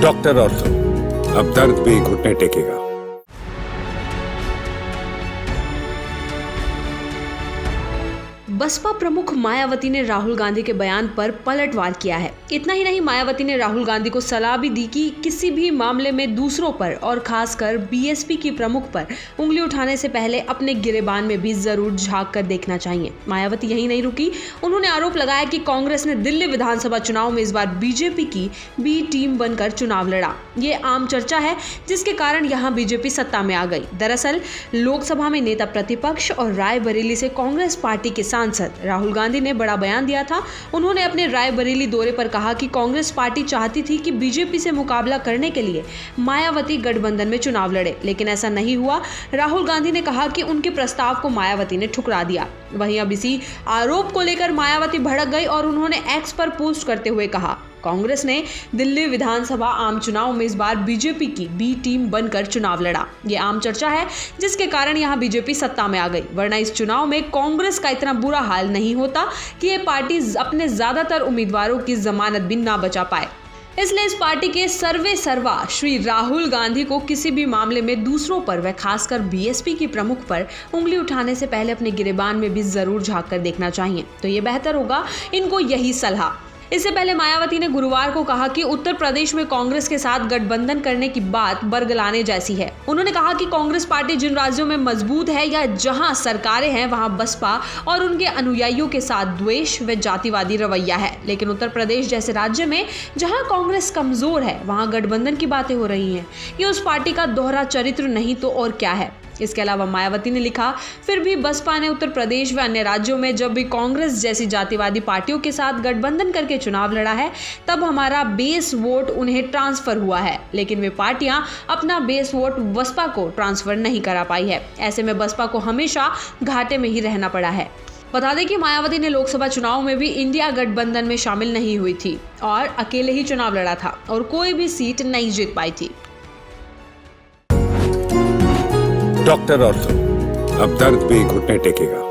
Doctor ortho, अब दर्द भी घुटने टेकेगा। बसपा प्रमुख मायावती ने राहुल गांधी के बयान पर पलटवार किया है। इतना ही नहीं, मायावती ने राहुल गांधी को सलाह भी दी कि किसी भी मामले में दूसरों पर और खासकर बीएसपी की प्रमुख पर उंगली उठाने से पहले अपने गिरेबान में भी जरूर झांक कर देखना चाहिए। मायावती यही नहीं रुकी, उन्होंने आरोप लगाया कि कांग्रेस ने दिल्ली विधानसभा चुनाव में इस बार बीजेपी की बी टीम बनकर चुनाव लड़ा। ये आम चर्चा है जिसके कारण यहाँ बीजेपी सत्ता में आ गई। दरअसल लोकसभा में नेता प्रतिपक्ष और रायबरेली से कांग्रेस पार्टी के सांसद राहुल गांधी ने बड़ा बयान दिया था। उन्होंने अपने रायबरेली दौरे पर कहा कि कांग्रेस पार्टी चाहती थी कि बीजेपी से मुकाबला करने के लिए मायावती गठबंधन में चुनाव लड़े, लेकिन ऐसा नहीं हुआ। राहुल गांधी ने कहा कि उनके प्रस्ताव को मायावती ने ठुकरा दिया। वहीं अब इसी आरोप को लेकर मायावती भड़क गई और उन्होंने एक्स पर पोस्ट करते हुए कहा, कांग्रेस ने दिल्ली विधानसभा आम चुनाव में इस बार बीजेपी की बी टीम बनकर चुनाव लड़ा। ये आम चर्चा है जिसके कारण यहां बीजेपी सत्ता में आ गई, वरना इस चुनाव में कांग्रेस का इतना बुरा हाल नहीं होता कि ये पार्टी अपने ज्यादातर उम्मीदवारों की जमानत भी ना बचा पाए। इसलिए इस पार्टी के सर्वे सर्वा श्री राहुल गांधी को किसी भी मामले में दूसरों पर व खासकर बीएसपी की प्रमुख पर उंगली उठाने से पहले अपने गिरेबान में भी जरूर झांक कर देखना चाहिए। तो ये बेहतर होगा इनको यही सलाह। इससे पहले मायावती ने गुरुवार को कहा कि उत्तर प्रदेश में कांग्रेस के साथ गठबंधन करने की बात बरगलाने जैसी है। उन्होंने कहा कि कांग्रेस पार्टी जिन राज्यों में मजबूत है या जहां सरकारें हैं वहां बसपा और उनके अनुयायियों के साथ द्वेष व जातिवादी रवैया है, लेकिन उत्तर प्रदेश जैसे राज्य में जहां कांग्रेस कमजोर है वहां गठबंधन की बातें हो रही हैं। ये उस पार्टी का दोहरा चरित्र नहीं तो और क्या है। इसके अलावा मायावती ने लिखा, फिर भी बसपा ने उत्तर प्रदेश व अन्य राज्यों में जब भी कांग्रेस जैसी जातिवादी पार्टियों के साथ गठबंधन करके चुनाव लड़ा है तब हमारा बेस वोट उन्हें ट्रांसफर हुआ है, लेकिन वे पार्टियां अपना बेस वोट बसपा को ट्रांसफर नहीं करा पाई है। ऐसे में बसपा को हमेशा घाटे में ही रहना पड़ा है। बता दें कि मायावती ने लोकसभा चुनाव में भी इंडिया गठबंधन में शामिल नहीं हुई थी और अकेले ही चुनाव लड़ा था और कोई भी सीट नहीं जीत पाई थी। डॉक्टर ऑर्थो, अब दर्द भी घुटने टेकेगा।